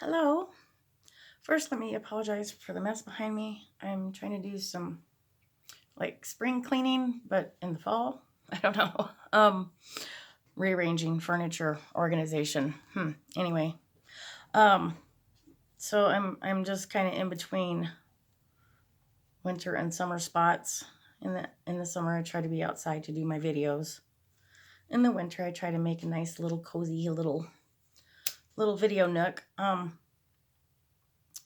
Hello. First, let me apologize for the mess behind me. I'm trying to do some like spring cleaning, but in the fall. I don't know. Rearranging furniture, organization. Anyway, um, so I'm just kind of in between winter and summer spots. In the summer, I try to be outside to do my videos. In the winter, I try to make a nice little cozy little video nook. I'm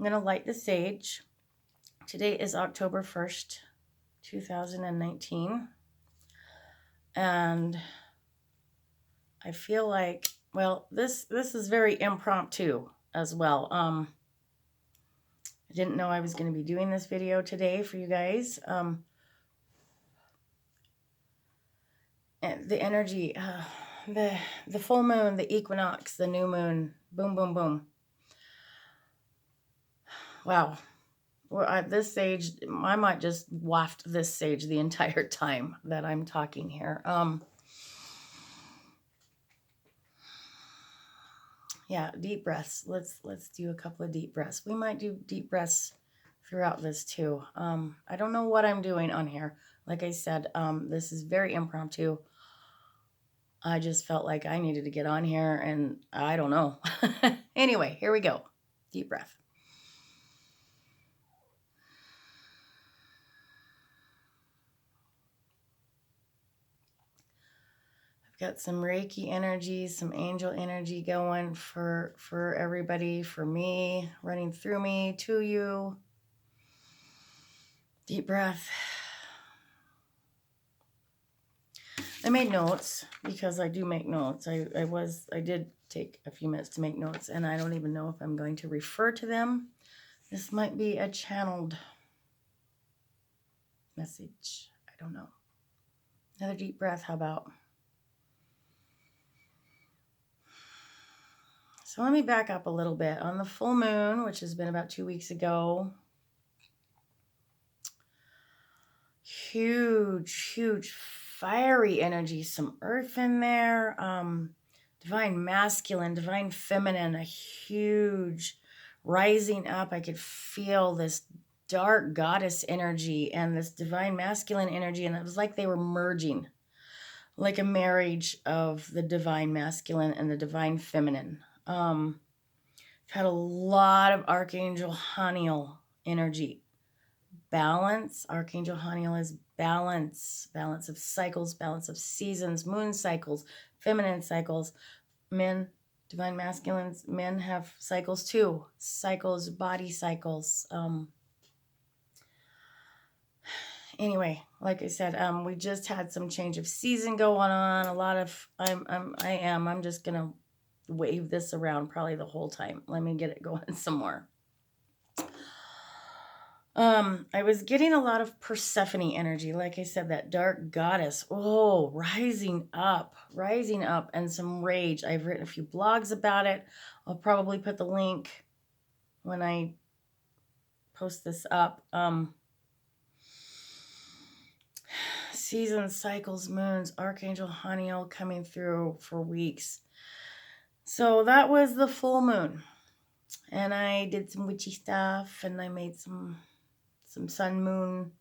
gonna light the sage. Today is October 1st, 2019. And I feel like, well, this is very impromptu as well. I didn't know I was going to be doing this video today for you guys. And the energy, the full moon, the equinox, the new moon, boom, boom, boom. Wow. Well, at this stage, I might just waft this sage the entire time that I'm talking here. Yeah, deep breaths. Let's do a couple of deep breaths. We might do deep breaths throughout this too. I don't know what I'm doing on here. Like I said, this is very impromptu. I just felt like I needed to get on here and I don't know. Anyway, here we go. Deep breath. I've got some Reiki energy, some angel energy going for everybody, for me, running through me to you. Deep breath. I made notes because I do make notes. I did take a few minutes to make notes, and I don't even know if I'm going to refer to them. This might be a channeled message. I don't know. Another deep breath. How about? So let me back up a little bit. On the full moon, which has been about 2 weeks ago, huge fiery energy, some earth in there, divine masculine, divine feminine, a huge rising up. I could feel this dark goddess energy and this divine masculine energy, and it was like they were merging, like a marriage of the divine masculine and the divine feminine. Had a lot of Archangel Haniel energy. Balance. Archangel Haniel is balance of cycles, balance of seasons, moon cycles, feminine cycles. Men, divine masculines, men have cycles too. Cycles, body cycles. Anyway, like I said, we just had some change of season going on. A lot of I'm just gonna wave this around probably the whole time. Let me get it going some more. I was getting a lot of Persephone energy. Like I said, that dark goddess. Oh, rising up, and some rage. I've written a few blogs about it. I'll probably put the link when I post this up. Seasons, cycles, moons, Archangel Haniel coming through for weeks. So that was the full moon. And I did some witchy stuff, and I made some sun moon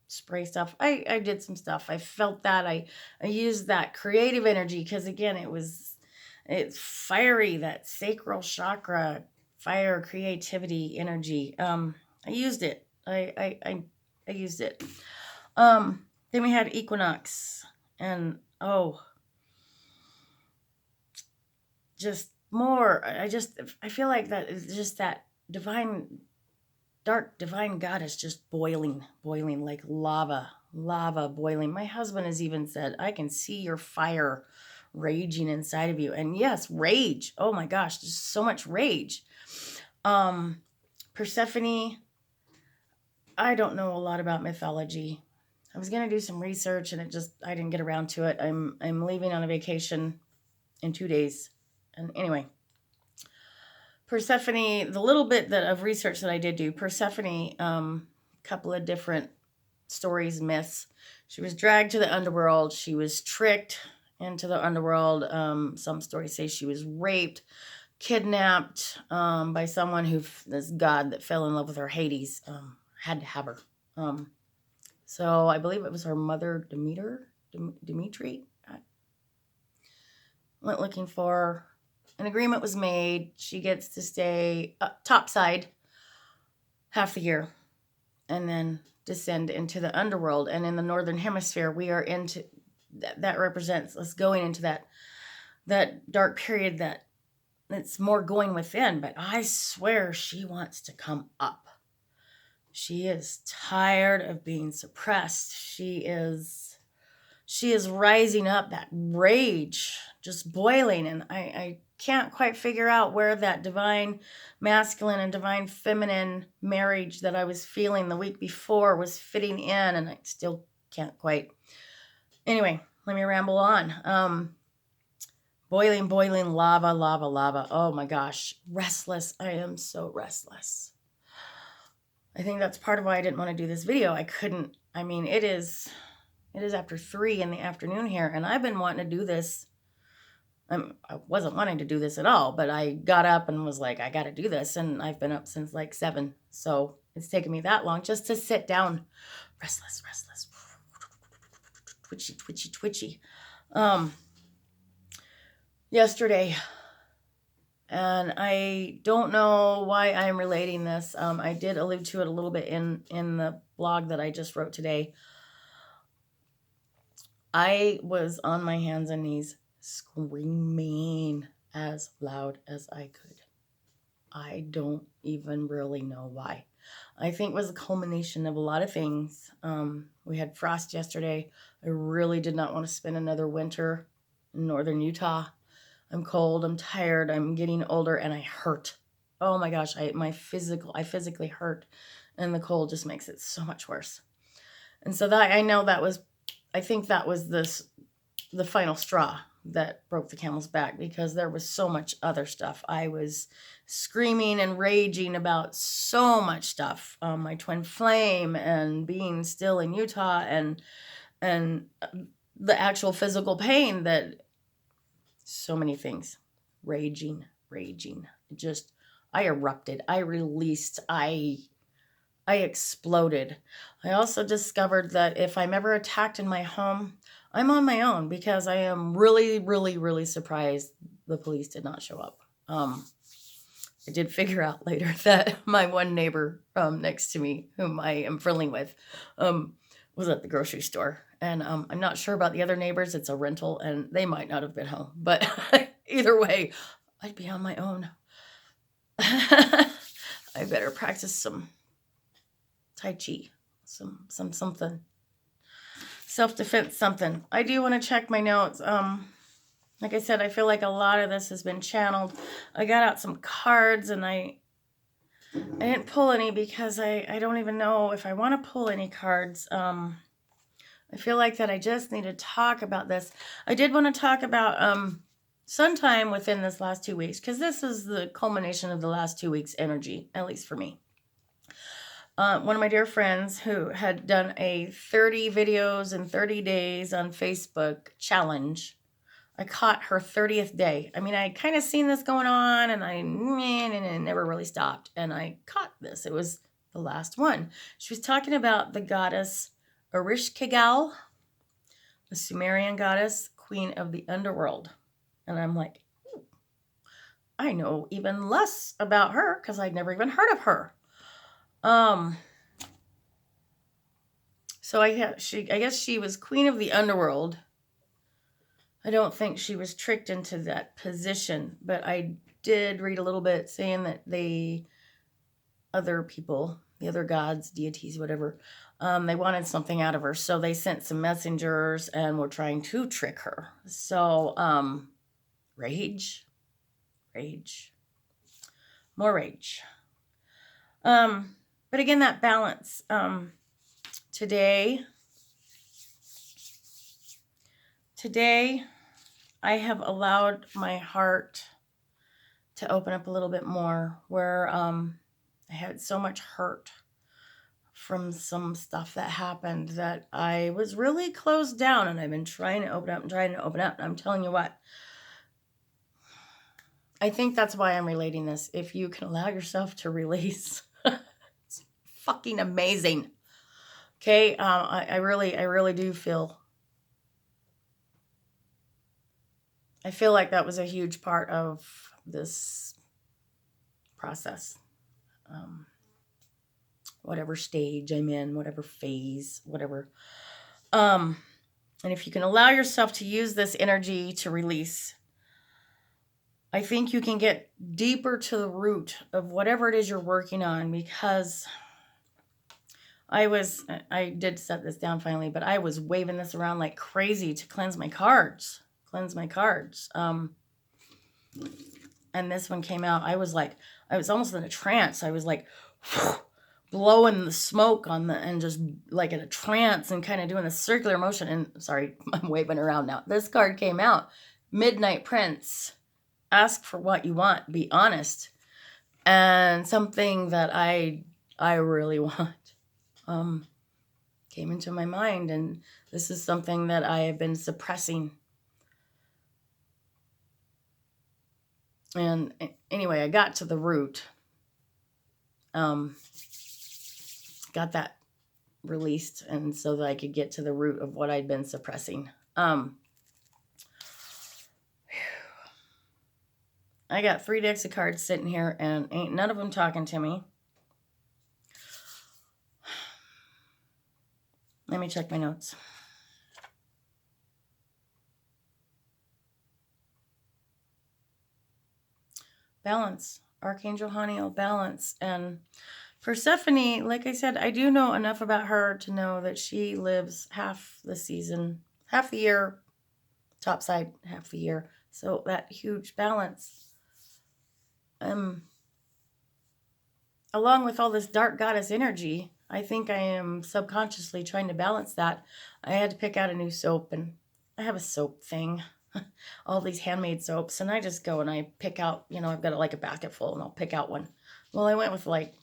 spray stuff. I did some stuff. I felt that I used that creative energy because again it's fiery, that sacral chakra, fire, creativity energy. I used it. I used it. Then we had equinox, and just more. I feel like that is just that dark divine goddess just boiling like lava boiling. My husband has even said, I can see your fire raging inside of you. And yes, rage. Oh my gosh, there's so much rage. Persephone, I don't know a lot about mythology. I was going to do some research and I didn't get around to it. I'm leaving on a vacation in 2 days. And anyway, Persephone, the little bit of research that I did do, Persephone, couple of different stories, myths. She was dragged to the underworld. She was tricked into the underworld. Some stories say she was raped, kidnapped by someone this god that fell in love with her, Hades, had to have her. So I believe it was her mother, Dimitri. I went looking for her. An agreement was made. She gets to stay topside half the year and then descend into the underworld. And in the northern hemisphere, we are into that represents us going into that dark period that it's more going within. But I swear she wants to come up. She is tired of being suppressed. She is rising up, that rage just boiling. And I can't quite figure out where that divine masculine and divine feminine marriage that I was feeling the week before was fitting in. And I still can't quite. Anyway, let me ramble on. Boiling lava. Oh my gosh. Restless. I am so restless. I think that's part of why I didn't want to do this video. It is after 3 in the afternoon here, and I've been wanting to do this. I wasn't wanting to do this at all, but I got up and was like, I got to do this, and I've been up since like 7, so it's taken me that long just to sit down. Restless. Twitchy. Yesterday, and I don't know why I'm relating this. I did allude to it a little bit in the blog that I just wrote today. I was on my hands and knees screaming as loud as I could. I don't even really know why. I think it was a culmination of a lot of things. We had frost yesterday. I really did not want to spend another winter in northern Utah. I'm cold, I'm tired, I'm getting older, and I hurt. Oh my gosh, I physically hurt, and the cold just makes it so much worse. And so I think that was the final straw that broke the camel's back, because there was so much other stuff. I was screaming and raging about so much stuff. My twin flame and being still in Utah and the actual physical pain that so many things. Raging. I erupted. I released. I exploded. I also discovered that if I'm ever attacked in my home, I'm on my own, because I am really surprised the police did not show up. I did figure out later that my one neighbor next to me, whom I am friendly with, was at the grocery store. And I'm not sure about the other neighbors. It's a rental, and they might not have been home. But either way, I'd be on my own. I better practice some Tai Chi, some something. Self-defense something. I do want to check my notes. Like I said, I feel like a lot of this has been channeled. I got out some cards, and I didn't pull any because I don't even know if I want to pull any cards. I feel like that I just need to talk about this. I did want to talk about sometime within this last 2 weeks, because this is the culmination of the last 2 weeks' energy, at least for me. One of my dear friends who had done a 30 videos in 30 days on Facebook challenge. I caught her 30th day. I mean, I kind of seen this going on, and it never really stopped. And I caught this. It was the last one. She was talking about the goddess Ereshkigal, the Sumerian goddess, queen of the underworld. And I'm like, I know even less about her because I'd never even heard of her. So I guess she was queen of the underworld. I don't think she was tricked into that position, but I did read a little bit saying that the other gods, deities, whatever, they wanted something out of her. So they sent some messengers and were trying to trick her. So, rage, more rage. But again, that balance, today, I have allowed my heart to open up a little bit more, where I had so much hurt from some stuff that happened that I was really closed down, and I've been trying to open up. And I'm telling you what, I think that's why I'm relating this. If you can allow yourself to release, it's fucking amazing. Okay, I really do feel. I feel like that was a huge part of this process. Whatever stage I'm in, whatever phase, whatever. And if you can allow yourself to use this energy to release, I think you can get deeper to the root of whatever it is you're working on, because I did set this down finally, but I was waving this around like crazy to cleanse my cards. And this one came out. I was almost in a trance. I was like blowing the smoke on and just like in a trance and kind of doing a circular motion. And sorry, I'm waving around now. This card came out. Midnight Prince. Ask for what you want. Be honest. And something that I really want came into my mind. And this is something that I have been suppressing. And anyway, I got to the root. Got that released, and so that I could get to the root of what I'd been suppressing. I got 3 decks of cards sitting here, and ain't none of them talking to me. Let me check my notes. Balance. Archangel Haniel, balance. And Persephone, like I said, I do know enough about her to know that she lives half the season, half the year, topside, half the year. So that huge balance. Along with all this dark goddess energy, I think I am subconsciously trying to balance that. I had to pick out a new soap, and I have a soap thing. All these handmade soaps, and I just go and I pick out, I've got like a bucket full, and I'll pick out one. Well, I went with like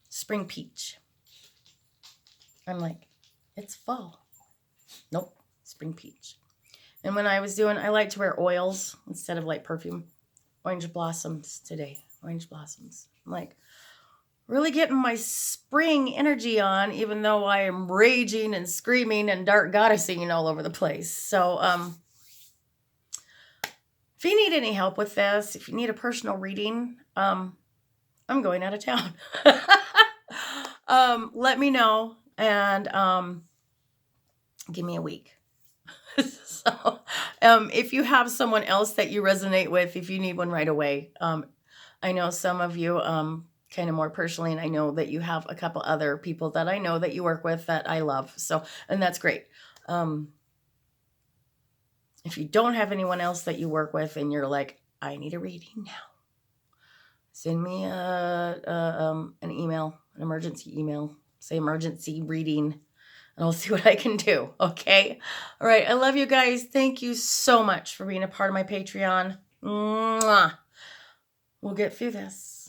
spring peach. I'm like, it's fall. Nope, spring peach. And when I was doing, I like to wear oils instead of like perfume. Orange blossoms today. Orange blossoms. I'm like, really getting my spring energy on, even though I am raging and screaming and dark goddessing all over the place. So, if you need any help with this, if you need a personal reading, I'm going out of town. Let me know, and give me a week. So, if you have someone else that you resonate with, if you need one right away, I know some of you kind of more personally, and I know that you have a couple other people that I know that you work with that I love. So, and that's great. If you don't have anyone else that you work with and you're like, I need a reading now, send me an email, an emergency email, say emergency reading, and I'll see what I can do. Okay. All right. I love you guys. Thank you so much for being a part of my Patreon. Mwah. We'll get through this.